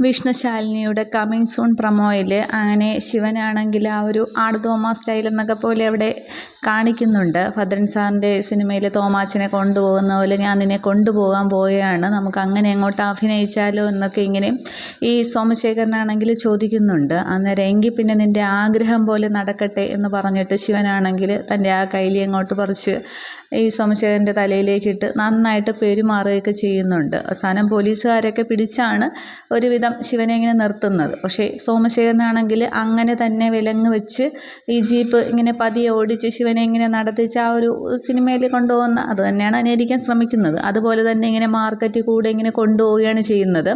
വിഷ്ണുശാലിനിയുടെ coming soon പ്രൊമോയിൽ അങ്ങനെ ശിവനാണെങ്കിൽ ആ ഒരു ആട് തോമ സ്റ്റൈൽ എന്നൊക്കെ പോലെ അവിടെ കാണിക്കുന്നുണ്ട്. ഭദ്രൻ സാറിൻ്റെ സിനിമയിൽ തോമാച്ചനെ കൊണ്ടുപോകുന്ന പോലെ ഞാൻ നിന്നെ കൊണ്ടുപോകാൻ പോവുകയാണ്, നമുക്ക് അങ്ങനെ അങ്ങോട്ട് അഭിനയിച്ചാലോ എന്നൊക്കെ ഇങ്ങനെ ഈ സോമശേഖരനാണെങ്കിൽ ചോദിക്കുന്നുണ്ട്. അന്നേരം എങ്കിൽ പിന്നെ നിൻ്റെ ആഗ്രഹം പോലെ നടക്കട്ടെ എന്ന് പറഞ്ഞിട്ട് ശിവനാണെങ്കിൽ തൻ്റെ ആ കൈലി അങ്ങോട്ട് പറിച്ച് ഈ സോമശേഖരൻ്റെ തലയിലേക്കിട്ട് നന്നായിട്ട് പെരുമാറുകയൊക്കെ ചെയ്യുന്നുണ്ട്. അവസാനം പോലീസുകാരൊക്കെ പിടിച്ചാണ് ഒരുവിധം ശിവനെ ഇങ്ങനെ നിർത്തുന്നത്. പക്ഷേ സോമശേഖരനാണെങ്കിൽ അങ്ങനെ തന്നെ വിലങ്ങ് വെച്ച് ഈ ജീപ്പ് ഇങ്ങനെ പതിയെ ഓടിച്ച് ശിവനെ ഇങ്ങനെ നടത്തിച്ച് ആ ഒരു സിനിമയിൽ കൊണ്ടുപോകുന്ന അത് തന്നെയാണ് അനുകരിക്കാൻ ശ്രമിക്കുന്നത്. അതുപോലെ തന്നെ ഇങ്ങനെ മാർക്കറ്റിൽ കൂടെ ഇങ്ങനെ കൊണ്ടുപോവുകയാണ് ചെയ്യുന്നത്.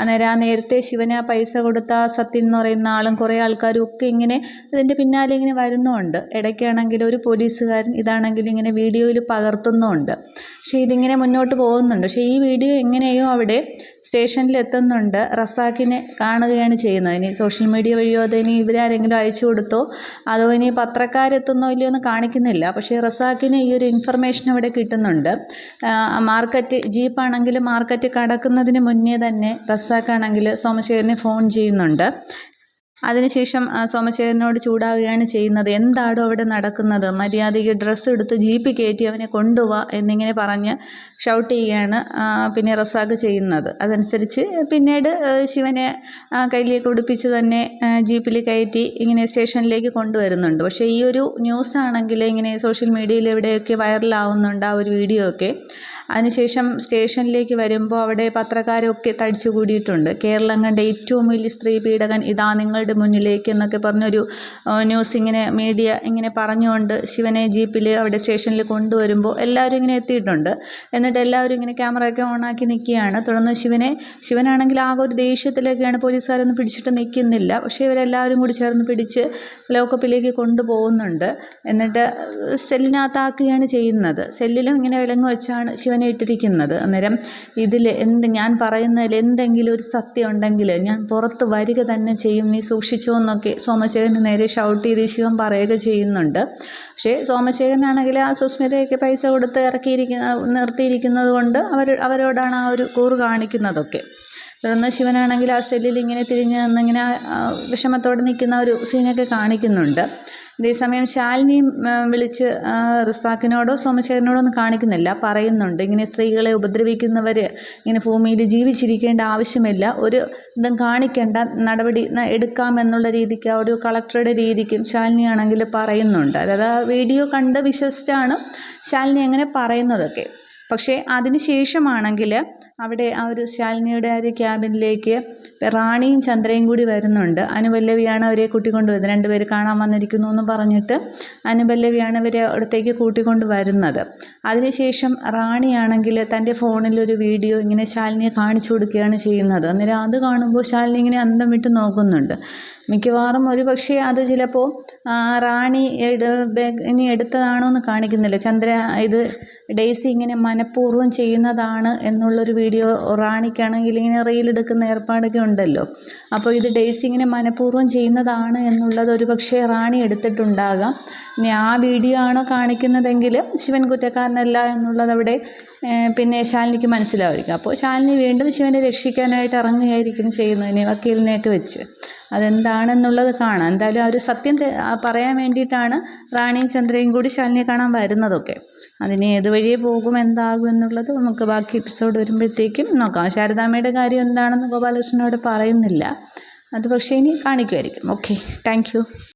അന്നേരം ആ നേരത്തെ ശിവന് ആ പൈസ കൊടുത്ത സത്യൻ എന്ന് പറയുന്ന ആളും കുറേ ആൾക്കാരും ഒക്കെ ഇങ്ങനെ ഇതിൻ്റെ പിന്നാലെ ഇങ്ങനെ വരുന്നുമുണ്ട്. ഇടയ്ക്കാണെങ്കിൽ ഒരു പോലീസുകാരൻ ഇതാണെങ്കിൽ ഇങ്ങനെ വീഡിയോയിൽ പകർത്തുന്നുമുണ്ട്. പക്ഷേ ഇതിങ്ങനെ മുന്നോട്ട് പോകുന്നുണ്ട്. പക്ഷേ ഈ വീഡിയോ എങ്ങനെയോ അവിടെ സ്റ്റേഷനിൽ എത്തുന്നുണ്ട്. റസാക്കിനെ കാണുകയാണ് ചെയ്യുന്നത്. ഇനി സോഷ്യൽ മീഡിയ വഴിയോ അതോ ഇനി ഇവരാരെങ്കിലും അയച്ചു കൊടുത്തോ അതോ ഇനി പത്രക്കാരെത്തുന്നോ ഇല്ലയോ എന്ന് കാണിക്കുന്നില്ല. പക്ഷേ റസാക്കിന് ഈ ഒരു ഇൻഫർമേഷൻ അവിടെ കിട്ടുന്നുണ്ട്. മാർക്കറ്റ് ജീപ്പാണെങ്കിൽ മാർക്കറ്റ് കടക്കുന്നതിന് മുന്നേ തന്നെ റസാക്കാണെങ്കിൽ സോമശേഖരനെ ഫോൺ ചെയ്യുന്നുണ്ട്. അതിനുശേഷം സോമശേഖരനോട് ചൂടാവുകയാണ് ചെയ്യുന്നത്. എന്താണോ അവിടെ നടക്കുന്നത്, മര്യാദയ്ക്ക് ഡ്രസ്സ് എടുത്ത് ജീപ്പിൽ കയറ്റി അവനെ കൊണ്ടുപോവാ എന്നിങ്ങനെ പറഞ്ഞ് ഷൗട്ട് ചെയ്യുകയാണ് പിന്നെ റസാഖ് ചെയ്യുന്നത്. അതനുസരിച്ച് പിന്നീട് ശിവനെ കയ്യിലേക്ക് ഉടുപ്പിച്ച് തന്നെ ജീപ്പിൽ കയറ്റി ഇങ്ങനെ സ്റ്റേഷനിലേക്ക് കൊണ്ടുവരുന്നുണ്ട്. പക്ഷേ ഈ ഒരു ന്യൂസ് ആണെങ്കിൽ ഇങ്ങനെ സോഷ്യൽ മീഡിയയിൽ എവിടെയൊക്കെ വൈറലാവുന്നുണ്ട് ആ ഒരു വീഡിയോ ഒക്കെ. അതിനുശേഷം സ്റ്റേഷനിലേക്ക് വരുമ്പോൾ അവിടെ പത്രക്കാരൊക്കെ തടിച്ചു കൂടിയിട്ടുണ്ട്. കേരളം കണ്ട ഏറ്റവും വലിയ സ്ത്രീ പീഡകൻ ഇതാ നിങ്ങളുടെ മുന്നിലേക്ക് എന്നൊക്കെ പറഞ്ഞൊരു ന്യൂസ് ഇങ്ങനെ മീഡിയ ഇങ്ങനെ പറഞ്ഞുകൊണ്ട് ശിവനെ ജീപ്പിൽ അവിടെ സ്റ്റേഷനിൽ കൊണ്ടുവരുമ്പോൾ എല്ലാവരും ഇങ്ങനെ എത്തിയിട്ടുണ്ട്. എന്നിട്ട് എല്ലാവരും ഇങ്ങനെ ക്യാമറയൊക്കെ ഓണാക്കി നിൽക്കുകയാണ്. തുടർന്ന് ശിവനാണെങ്കിൽ ആകെ ഒരു ദേഷ്യത്തിലൊക്കെയാണ്, പോലീസുകാരൊന്നും പിടിച്ചിട്ട് നിൽക്കുന്നില്ല. പക്ഷേ ഇവരെല്ലാവരും കൂടി ചേർന്ന് പിടിച്ച് ലോക്കപ്പിലേക്ക് കൊണ്ടുപോകുന്നുണ്ട്. എന്നിട്ട് സെല്ലിനകത്താക്കുകയാണ് ചെയ്യുന്നത്. സെല്ലിലും ഇങ്ങനെ വിലങ്ങ് വെച്ചാണ് ശിവനെ ഇട്ടിരിക്കുന്നത്. അന്നേരം ഇതിൽ ഞാൻ പറയുന്നതിൽ എന്തെങ്കിലും ഒരു സത്യം ഉണ്ടെങ്കിൽ ഞാൻ പുറത്ത് വരിക തന്നെ ചെയ്യും, നീ സൂക്ഷിച്ചോ എന്നൊക്കെ സോമശേഖരന് നേരെ ഷൗട്ട് ചെയ്ത് ശിവൻ പറയുക ചെയ്യുന്നുണ്ട്. പക്ഷേ സോമശേഖരനാണെങ്കിൽ ആ സുസ്മിതയൊക്കെ പൈസ കൊടുത്ത് നിർത്തിയിരിക്കുന്നത് കൊണ്ട് അവരോടാണ് ആ ഒരു കൂറ് കാണിക്കുന്നതൊക്കെ. തുടർന്ന് ശിവനാണെങ്കിൽ ആ സെല്ലിൽ ഇങ്ങനെ തിരിഞ്ഞ് നിന്നിങ്ങനെ വിഷമത്തോടെ നിൽക്കുന്ന ഒരു സീനൊക്കെ കാണിക്കുന്നുണ്ട്. അതേസമയം ശാലിനിയും വിളിച്ച് റസാക്കിനോടോ സോമശേഖരനോടോ ഒന്നും കാണിക്കുന്നില്ല, പറയുന്നുണ്ട് ഇങ്ങനെ സ്ത്രീകളെ ഉപദ്രവിക്കുന്നവർ ഇങ്ങനെ ഭൂമിയിൽ ജീവിച്ചിരിക്കേണ്ട ആവശ്യമില്ല, ഒരു ഇതും കാണിക്കേണ്ട, നടപടി എടുക്കാമെന്നുള്ള രീതിക്ക് ആ ഒരു കളക്ടറുടെ രീതിക്കും ശാലിനിയാണെങ്കിൽ പറയുന്നുണ്ട്. അതായത് ആ വീഡിയോ കണ്ട് വിശ്വസിച്ചാണ് ശാലിനി അങ്ങനെ പറയുന്നതൊക്കെ. പക്ഷേ അതിന് ശേഷമാണെങ്കിൽ അവിടെ ആ ഒരു ശാലിനിയുടെ ആ ഒരു ക്യാബിനിലേക്ക് റാണിയും ചന്ദ്രയും കൂടി വരുന്നുണ്ട്. അനുപല്ലവിയാണ് അവരെ കൂട്ടിക്കൊണ്ട് വരുന്നത്. രണ്ടുപേര് കാണാൻ വന്നിരിക്കുന്നു എന്ന് പറഞ്ഞിട്ട് അനുപല്ലവിയാണ് അവരെ അടുത്തേക്ക് കൂട്ടിക്കൊണ്ട് വരുന്നത്. അതിനുശേഷം റാണിയാണെങ്കിൽ തൻ്റെ ഫോണിലൊരു വീഡിയോ ഇങ്ങനെ ശാലിനിയെ കാണിച്ചു കൊടുക്കുകയാണ് ചെയ്യുന്നത്. അന്നേരം അത് കാണുമ്പോൾ ശാലിനി ഇങ്ങനെ അന്തം വിട്ട് നോക്കുന്നുണ്ട്. മിക്കവാറും ഒരു പക്ഷേ അത് ചിലപ്പോൾ റാണി ഇനി എടുത്തതാണോ എന്ന് കാണിക്കുന്നില്ല. ഇത് ഡെയ്സി ഇങ്ങനെ മനഃപൂർവ്വം ചെയ്യുന്നതാണ് എന്നുള്ളൊരു വീഡിയോ റാണിക്കാണെങ്കിൽ ഇങ്ങനെ റീലെടുക്കുന്ന ഏർപ്പാടൊക്കെ ഉണ്ടല്ലോ. അപ്പോൾ ഇത് ഡെയ്സി ഇങ്ങനെ മനഃപൂർവ്വം ചെയ്യുന്നതാണ് എന്നുള്ളത് ഒരു പക്ഷേ റാണി എടുത്തിട്ടുണ്ടാകാം. ഇനി ആ വീഡിയോ ആണോ കാണിക്കുന്നതെങ്കിൽ ശിവൻ കുറ്റക്കാരനല്ല എന്നുള്ളത് അവിടെ പിന്നെ ശാലിനിക്ക് മനസ്സിലാവുമായിരിക്കും. അപ്പോൾ ശാലിനി വീണ്ടും ശിവനെ രക്ഷിക്കാനായിട്ട് ഇറങ്ങുകയായിരിക്കും ചെയ്യുന്നതിനെ വക്കീലിനെയൊക്കെ വെച്ച്. അതെന്താണെന്നുള്ളത് കാണാം. എന്തായാലും ആ ഒരു സത്യം പറയാൻ വേണ്ടിയിട്ടാണ് റാണിയും ചന്ദ്രയും കൂടി ശാലിനിയെ കാണാൻ വരുന്നതൊക്കെ. അതിന് ഏത് വഴിയെ പോകും എന്താകും എന്നുള്ളത് നമുക്ക് ബാക്കി എപ്പിസോഡ് വരുമ്പോഴത്തേക്കും നോക്കാം. ശാരദാമ്മയുടെ കാര്യം എന്താണെന്ന് ഗോപാലകൃഷ്ണനോട് പറയുന്നില്ല, അത് പക്ഷേ ഇനി കാണിക്കുമായിരിക്കും. Okay, thank you.